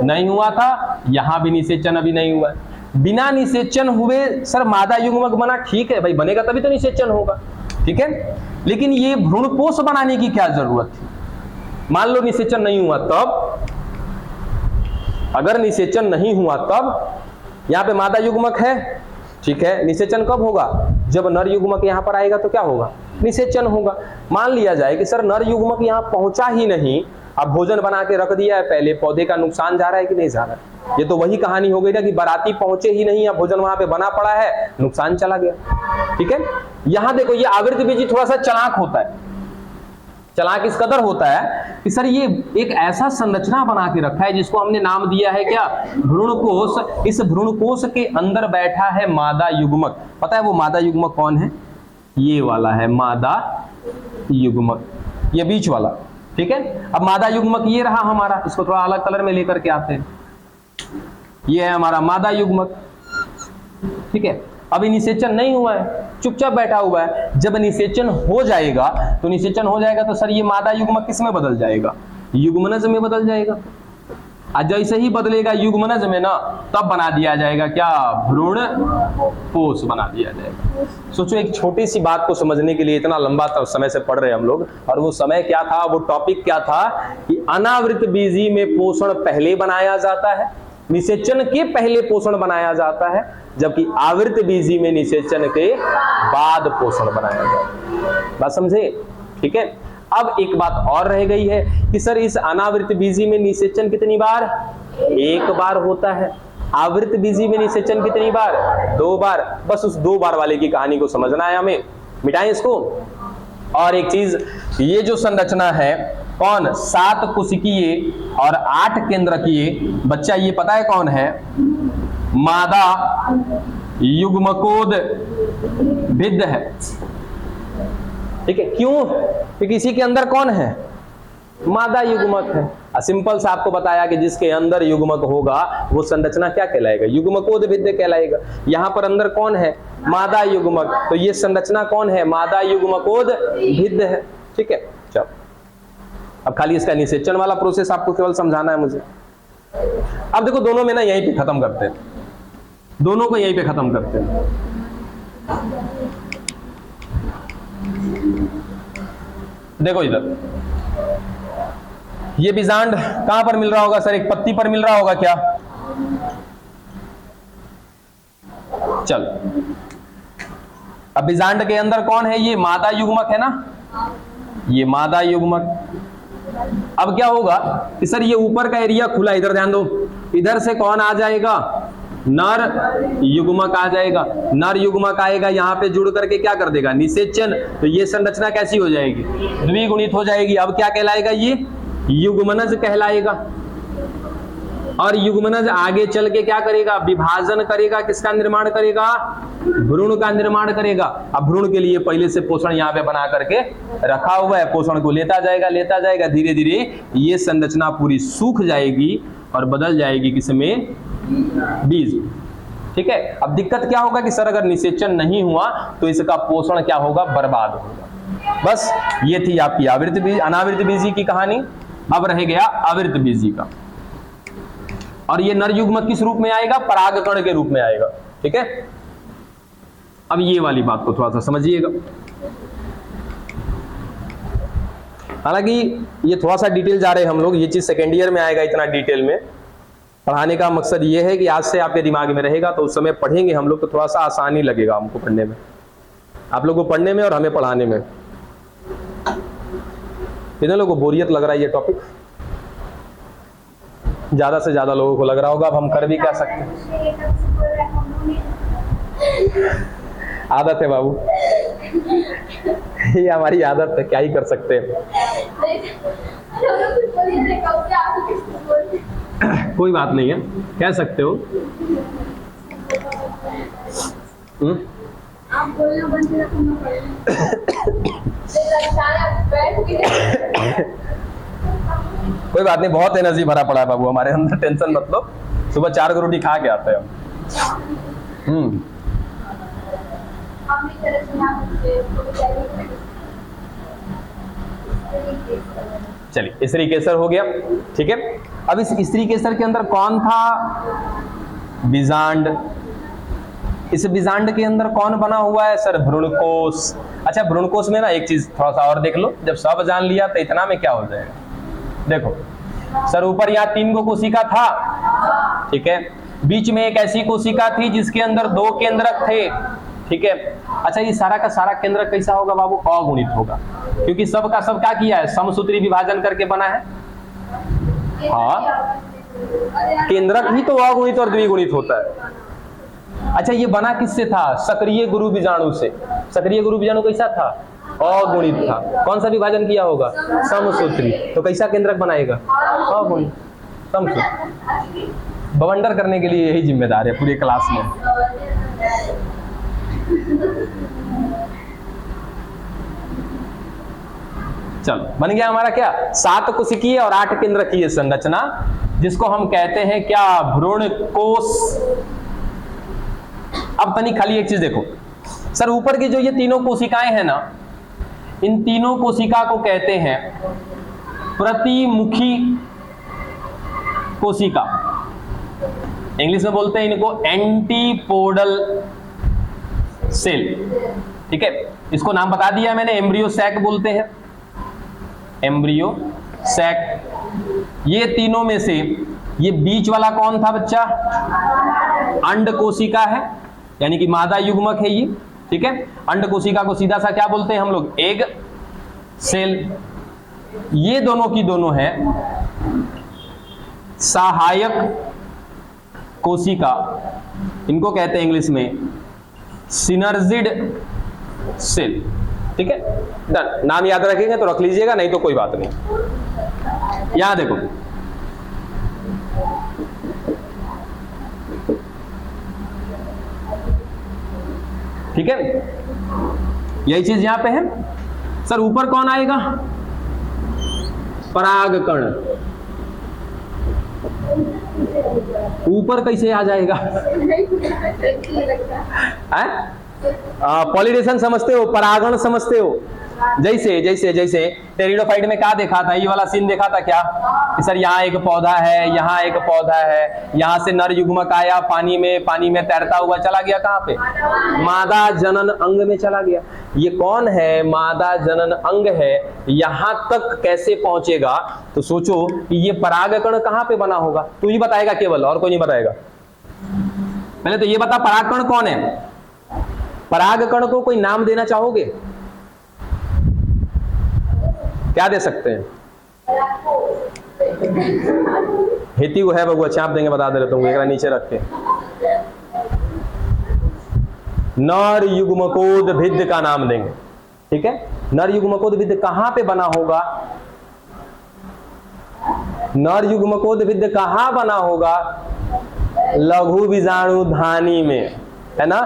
A: नहीं हुआ था, यहाँ भी निषेचन अभी नहीं हुआ। बिना निषेचन हुए सर मादा युग्मक बना, ठीक है भाई, बनेगा तभी तो निषेचन होगा, ठीक है। लेकिन ये भ्रूणपोष बनाने की क्या जरूरत थी, मान लो निषेचन नहीं हुआ तब, अगर निषेचन नहीं हुआ तब यहाँ पे मादा युग्मक है, ठीक है। निषेचन कब होगा, जब नर युग्मक यहाँ पर आएगा तो क्या होगा, निषेचन होगा। मान लिया जाए कि सर नर युग्मक यहाँ पहुंचा ही नहीं, अब भोजन बना के रख दिया है पहले, पौधे का नुकसान जा रहा है कि नहीं जा रहा है। ये तो वही कहानी हो गई ना कि बाराती पहुंचे ही नहीं, अब भोजन वहां पे बना पड़ा है, नुकसान चला गया, ठीक है। यहां देखो ये आवृत बीजी थोड़ा सा चालाक होता है, चालाक इस कदर होता है कि सर ये एक ऐसा संरचना बना के रखा है जिसको हमने नाम दिया है क्या, भ्रूणकोश। इस भ्रूणकोश के अंदर बैठा है मादा युग्मक। पता है वो मादा युग्मक कौन है, ये वाला है मादा युग्मक, ये बीच वाला, ठीक है। अब मादा युग्मक ये रहा हमारा, इसको थोड़ा अलग कलर में लेकर के आते हैं, ये है हमारा मादा युग्मक, ठीक है। अभी निषेचन नहीं हुआ है, चुपचाप बैठा हुआ है। जब निषेचन हो जाएगा तो निषेचन हो जाएगा तो सर ये मादा युग्मक किस में बदल जाएगा, युग्मनज में बदल जाएगा। आज जैसे ही बदलेगा युग्मनज में ना, तब बना दिया जाएगा क्या, भ्रूणपोष बना दिया जाएगा। सोचो एक छोटी सी बात को समझने के लिए इतना लंबा समय से पढ़ रहे हैं हम लोग, और वो समय क्या था, वो टॉपिक क्या था कि अनावृत बीजी में पोषण पहले बनाया जाता है, निषेचन के पहले पोषण बनाया जाता है, जबकि आवृत बीजी में निषेचन के बाद पोषण बनाया जाता है। बात समझे, ठीक है। अब एक बात और रह गई है कि सर इस अनावृत बीजी में निषेचन कितनी बार, एक बार होता है। आवृत बीजी में निषेचन कितनी बार, 2 बार। बस उस 2 बार वाले की कहानी को समझना है हमें, मिटाएं इसको। और एक चीज, ये जो संरचना है कौन, 7 कोशिकीय और 8 केंद्रकीय बच्चा, ये पता है कौन है, मादा युग्मकोद भिद्ध है, ठीक है। क्यों, क्योंकि इसी के अंदर कौन है, मादा युग्मक है। सिंपल सा आपको बताया कि जिसके अंदर युग्मक होगा वो संरचना क्या कहलाएगा, युग्मकोद्भिद्ध कहलाएगा। यहाँ पर अंदर कौन है, मादा युग्मक, तो ये संरचना कौन है, मादा युग्मकोद्भिद्ध है। ठीक है, चलो अब खाली इसका निषेचन वाला प्रोसेस आपको केवल समझाना है मुझे। अब देखो दोनों में ना यहीं पे खत्म करते हैं, दोनों को यहीं पे खत्म करते हैं। देखो इधर ये बीजांड कहां पर मिल रहा होगा सर, एक पत्ती पर मिल रहा होगा क्या, चल अब बीजांड के अंदर कौन है, ये मादा युग्मक है ना, ये मादा युग्मक। अब क्या होगा कि सर ये ऊपर का एरिया खुला, इधर ध्यान दो, इधर से कौन आ जाएगा, नर युग्मक आ जाएगा। नर युग्मक आएगा, यहाँ पे जुड़ करके क्या कर देगा, निषेचन, तो ये संरचना कैसी हो जाएगी, द्विगुणित हो जाएगी। अब क्या कहलाएगा, ये युग्मनज कहलाएगा। और युग्मनज आगे चल के क्या करेगा, विभाजन करेगा, किसका निर्माण करेगा, भ्रूण का निर्माण करेगा। अब भ्रूण के लिए पहले से पोषण यहाँ पे बना करके रखा हुआ है, पोषण को लेता जाएगा, धीरे धीरे ये संरचना पूरी सूख जाएगी और बदल जाएगी किसमें, बीज। ठीक है, अब दिक्कत क्या होगा कि सर अगर निषेचन नहीं हुआ तो इसका पोषण क्या होगा, बर्बाद होगा। बस ये थी आपकी आवृत बीज, अनावृत बीजी की कहानी। अब रह गया आवृत बीजी का, और ये नर युग्मक किस रूप में आएगा, परागकण के रूप में आएगा। ठीक है, अब ये वाली बात को थोड़ा सा समझिएगा। हालांकि ये थोड़ा सा डिटेल जा रहे हैं हम लोग, ये चीज सेकेंड ईयर में आएगा, इतना डिटेल में पढ़ाने का मकसद ये है कि आज से आपके दिमाग में रहेगा, तो उस समय पढ़ेंगे हम लोग तो थोड़ा सा आसानी लगेगा हमको पढ़ने में, आप लोगों को पढ़ने में और हमें पढ़ाने में। कितने लोगों को बोरियत लग रहा है ये टॉपिक, ज्यादा से ज्यादा लोगों को लग रहा होगा। अब हम कर भी क्या सकते हैं, आदत है बाबू, ये हमारी आदत है, क्या ही कर सकते हैं। कोई बात नहीं है, कह सकते हो। आप बोलना बंद कोई बात नहीं, बहुत एनर्जी भरा पड़ा है बाबू हमारे अंदर, टेंशन मत लो। सुबह 4 रोटी खा के आते हैं हम। चलिए स्त्री केसर हो गया। ठीक है, अब इस स्त्री केसर के अंदर कौन था, बीजांड। इस बीजांड के अंदर कौन बना हुआ है सर, भ्रूणकोश। अच्छा, भ्रूणकोश में ना एक चीज थोड़ा सा और देख लो, जब सब जान लिया तो इतना में क्या हो जाएगा। देखो सर, ऊपर यहाँ 3 को कोशिका था, ठीक है, बीच में एक ऐसी कोशिका थी जिसके अंदर 2 केंद्रक थे। ठीक है, अच्छा ये सारा का सारा केंद्रक कैसा होगा बाबू, अगुणित होगा, क्योंकि सब का सब क्या किया है, समसूत्री विभाजन करके बना है। हाँ, केंद्रक ही तो अगुणित और द्विगुणित होता है। अच्छा, ये बना किससे था, सक्रिय गुरु बीजाणु से। सक्रिय गुरु बीजाणु कैसा था, अगुणित था। कौन सा विभाजन किया होगा, समसूत्री, तो कैसा केंद्रक बनाएगा, अगुणित समसूत्री। बवंडर करने के लिए यही जिम्मेदार है पूरे क्लास में। चलो बन गया हमारा क्या, 7 कोशिकीय और 8 केंद्रकीय संरचना, जिसको हम कहते हैं क्या, भ्रूणकोश। अब तनी खाली एक चीज देखो सर, ऊपर की जो ये 3 कोशिकाएं हैं ना, इन 3 कोशिका को कहते हैं प्रतिमुखी कोशिका। इंग्लिश में बोलते हैं इनको एंटीपोडल सेल। ठीक है, इसको नाम बता दिया मैंने, एम्ब्रियो सैक बोलते हैं, एम्ब्रियो सैक। ये तीनों में से ये बीच वाला कौन था बच्चा, अंड कोशिका है, यानी कि मादा युग्मक है ये। ठीक है, अंड कोशिका को सीधा सा क्या बोलते हैं हम लोग, एग सेल। ये दोनों की दोनों है सहायक कोशिका, इनको कहते हैं इंग्लिश में सिनर्जिड सेल। ठीक है, डन। नाम याद रखेंगे तो रख लीजिएगा, नहीं तो कोई बात नहीं। यहां देखो, ठीक है, यही चीज यहां पे है। सर ऊपर कौन आएगा, पराग कण ऊपर कैसे आ जाएगा? पॉलिनेशन समझते हो, परागण समझते हो? जैसे जैसे जैसे टेरिडोफाइट में क्या देखा था, ये वाला सीन देखा था क्या कि सर यहाँ एक पौधा है, यहाँ एक पौधा है, यहाँ से नर युग्मक आया, पानी में तैरता हुआ चला गया, कहाँ पे? मादा जनन अंग में चला गया। ये कौन है? मादा जनन अंग है। यहाँ तक कैसे पहुंचेगा? तो सोचो कि ये परागकण कहाँ पे बना होगा, तू ही बताएगा केवल, और कोई नहीं बताएगा। पहले तो ये बता परागकण कौन है? परागकण को कोई नाम देना चाहोगे? क्या दे सकते हैं? हेती को है बबुआ, चाप देंगे, बता दे रहे तुम, एक नीचे रख के। नर युग्मकोद्भिद का नाम देंगे, ठीक है? नर युग्मकोद्भिद कहां पे बना होगा? नर युग्मकोद्भिद कहां बना होगा? लघु बीजाणुधानी में, है ना?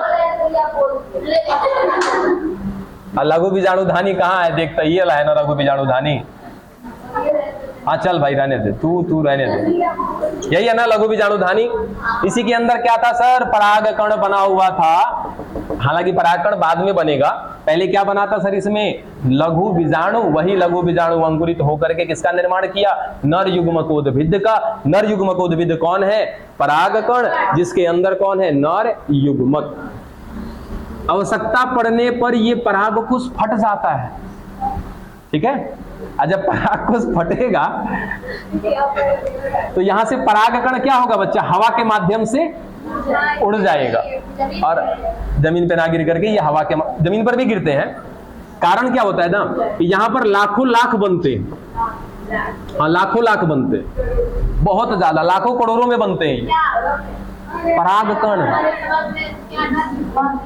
A: लघु बीजाणुधानी कहाँ है? देखता ये है ना लघु बीजाणुधानी। हाँ चल भाई रहने दे, तू रहने दे, यही है ना लघु बीजाणुधानी। इसी के अंदर क्या था सर? परागकण बना हुआ था। हालांकि परागकण बाद में बनेगा, पहले क्या बना था सर इसमें? लघु बीजाणु। वही लघु बीजाणु अंकुरित होकर के किसका निर्माण किया? नर युग्मकोद्भिद का। नर युग्मकोद्भिद कौन है? परागकण, जिसके अंदर कौन है? नर युग्मक। आवश्यकता पड़ने पर ये परागकोश फट जाता है, ठीक है? और जब परागकोश फटेगा तो यहां से परागकण क्या होगा बच्चा? हवा के माध्यम से उड़ जाएगा और जमीन पे ना गिर करके ये हवा के जमीन पर भी गिरते हैं। कारण क्या होता है ना कि यहां पर लाखों लाख बनते हैं। हाँ लाखों लाख बनते, बहुत ज्यादा, लाखों करोड़ों में बनते हैं परागकण।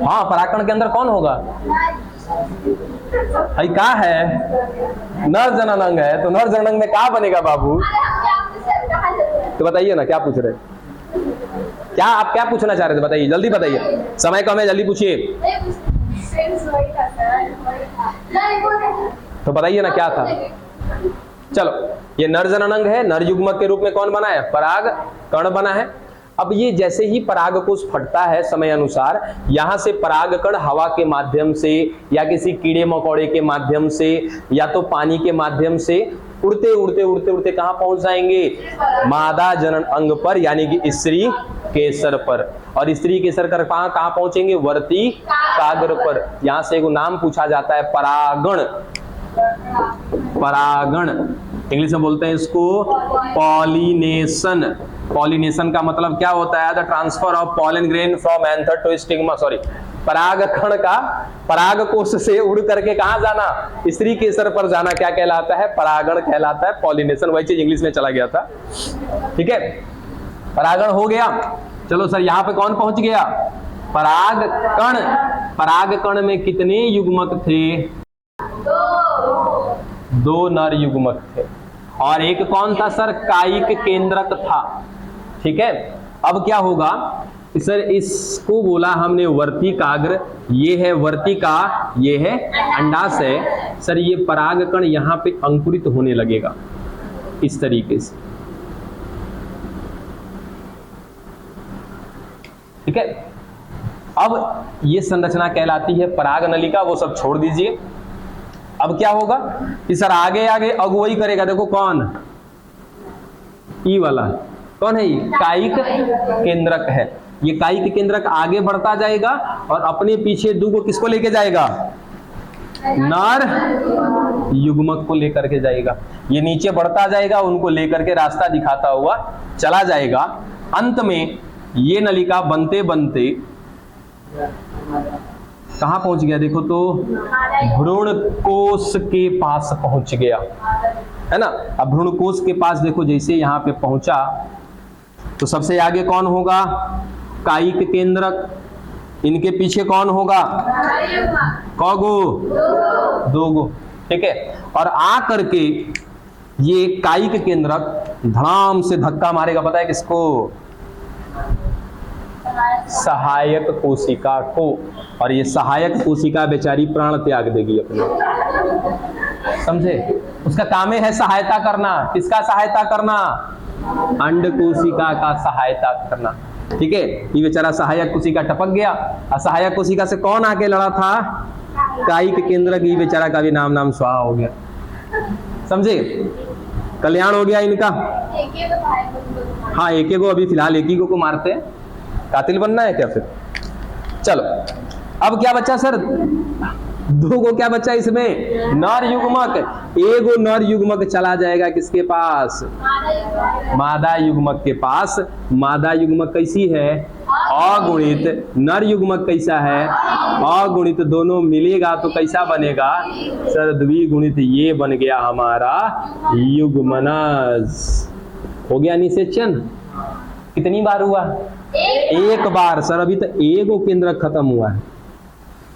A: हाँ परागकण के अंदर कौन होगा? भाई क्या है? नर जनन अंग है, तो नर जनन अंग में क्या बनेगा बाबू? तो बताइए ना, क्या पूछ रहे? क्या आप क्या पूछना चाह रहे थे? बताइए, जल्दी बताइए, समय कम है, जल्दी पूछिए। तो बताइए ना क्या था? चलो, ये नर जनन अंग है, नर युग्मक के रूप में कौन बना है? पराग कण बना है। अब ये जैसे ही परागकोश फटता है समय अनुसार, यहां से परागकण हवा के माध्यम से या किसी कीड़े मकोड़े के माध्यम से या तो पानी के माध्यम से उड़ते उड़ते उड़ते उड़ते कहां पहुंच जाएंगे? मादा जनन अंग पर, यानी कि स्त्री केसर पर। और स्त्री केसर कर कहां पहुंचेंगे? वर्ती काग्र पर। यहां से एक नाम पूछा जाता है परागण। परागण इंग्लिश में बोलते हैं इसको पॉलिनेशन। पॉलिनेशन का मतलब क्या होता है? The transfer of pollen grain from anther to stigma, sorry, परागकण का परागकोश से उड़ करके कहां जाना? स्त्री केसर पर जाना क्या कहलाता है? परागण कहलाता है। पॉलिनेशन वही चीज इंग्लिश में चला गया था, ठीक है? परागण हो गया। चलो सर यहाँ पे कौन पहुंच गया? परागकण। परागकण में कितने युग्मक थे? दो नर युग्मक थे और एक कौन था सर? कायिक केंद्रक था, ठीक है? अब क्या होगा सर? इसको बोला हमने वर्तिकाग्र, ये है वर्तिका, ये है अंडाशय। सर ये परागकण यहां पे अंकुरित होने लगेगा इस तरीके से, ठीक है? अब ये संरचना कहलाती है पराग नलिका, वो सब छोड़ दीजिए। अब क्या होगा कि सर आगे आगे अगुवाई करेगा, देखो कौन? ई वाला कौन है? ये कायिक केंद्रक है। ये कायिक केंद्रक आगे बढ़ता जाएगा और अपने पीछे दूगो किसको लेके जाएगा? नर युग्मक को लेकर के जाएगा। ये नीचे बढ़ता जाएगा, उनको लेकर के रास्ता दिखाता हुआ चला जाएगा। अंत में ये नलिका बनते बनते कहां पहुंच गया? देखो तो भ्रूण कोश के पास पहुंच गया, है ना? अब भ्रूण कोश के पास देखो, जैसे यहां पे पहुंचा तो सबसे आगे कौन होगा? कायिक केंद्रक। इनके पीछे कौन होगा? कौगो? दो गो, ठीक है? और आ करके ये कायिक केंद्रक धड़ाम से धक्का मारेगा, पता है किसको? सहायक कोशिका को। और ये सहायक कोशिका बेचारी प्राण त्याग देगी अपने, समझे? उसका काम है सहायता करना। किसका सहायता करना? अंड कोशिका का सहायता करना। ठीक है, ये बेचारा सहायक कोशिका टपक गया। असहायक कोशिका से कौन आके लड़ा था? कायिक केंद्रक। ये बेचारा का भी नाम स्वाहा हो गया। समझे? कल्याण हो गया इनका। हाँ, एक को अभी फिलहाल एक ही को मारते हैं। कातिल बनना है क्या फिर? चलो, अब क्या बच्चा सर? दो को क्या बच्चा इसमें? नर युग्मक। एगो नर युग्मक चला जाएगा किसके पास? मादा युग्मक के पास। मादा युग्मक कैसी है? अगुणित। नर युग्मक कैसा है? अगुणित। दोनों मिलेगा तो कैसा बनेगा सर? द्विगुणित। ये बन गया हमारा युग्मनज। हो गया निषेचन। कितनी बार हुआ? एक बार सर। अभी तो एगो केंद्रक खत्म हुआ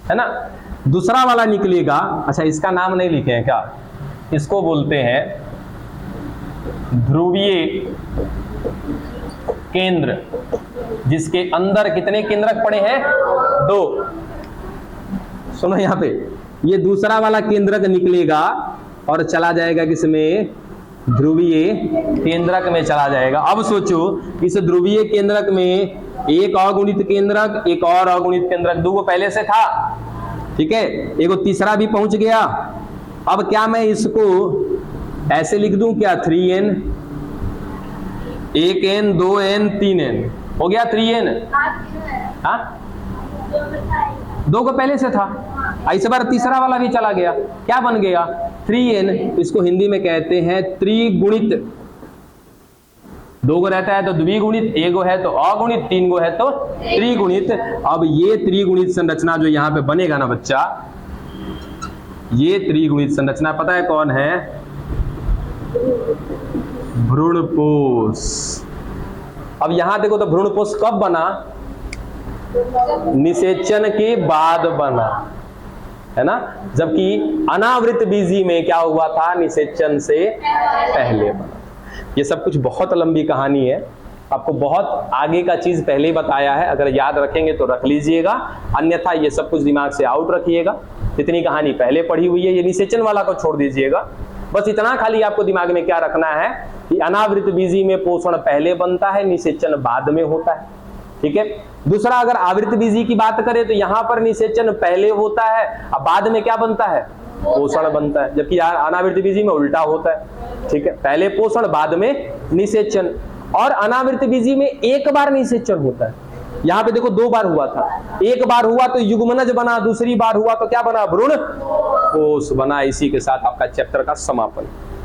A: है ना? दूसरा वाला निकलेगा। अच्छा, इसका नाम नहीं लिखे हैं क्या? इसको बोलते हैं ध्रुवीय केंद्र, जिसके अंदर कितने केंद्रक पड़े हैं? 2। सुनो यहां पे, ये दूसरा वाला केंद्रक निकलेगा और चला जाएगा किसमें? ध्रुवीय केंद्रक में चला जाएगा। अब सोचो, इस ध्रुवीय केंद्रक में एक अगुणित केंद्रक, एक और अगुणित केंद्रक, 2 पहले से था। ठीक है, एगो तीसरा भी पहुंच गया। अब क्या मैं इसको ऐसे लिख दूं क्या? 3n, 1n, 2n, 3n हो गया 3n। हाँ, 2 को पहले से था। इस बार तीसरा वाला भी चला गया। क्या बन गया? 3n। इसको हिंदी में कहते हैं त्रिगुणित। 2 गो रहता है तो द्विगुणित, 1 गो है तो अगुणित, 3 गो है तो त्रिगुणित। अब ये त्रिगुणित संरचना जो यहां पे बनेगा ना बच्चा, ये त्रिगुणित संरचना पता है कौन है? भ्रूणपोष। अब यहां देखो तो भ्रूणपोष कब बना? निषेचन के बाद बना, है ना? जबकि अनावृत बीजी में क्या हुआ था? निषेचन से पहले बना। ये सब कुछ बहुत लंबी कहानी है। आपको बहुत आगे का चीज पहले ही बताया है। अगर याद रखेंगे तो रख लीजिएगा, अन्यथा ये सब कुछ दिमाग से आउट रखिएगा। इतनी कहानी पहले पढ़ी हुई है। ये निषेचन वाला को छोड़ दीजिएगा। बस इतना खाली आपको दिमाग में क्या रखना है कि अनावृत बीजी में पोषण पहले बनता है, निषेचन बाद में होता है। ठीक है। दूसरा, अगर आवृत बीजी की बात करें तो यहां पर निषेचन पहले होता है, अब बाद में क्या बनता है? पोषण बनता है। जबकि अनावृत बीजी में उल्टा होता है। ठीक है, पहले पोषण बाद में निषेचन। और अनावृत बीजी में एक बार निषेचन होता है। यहाँ पे देखो 2 बार हुआ था। एक बार हुआ तो युग्मनज बना, दूसरी बार हुआ तो क्या बना? भ्रूणपोष बना। इसी के साथ आपका चैप्टर का समापन।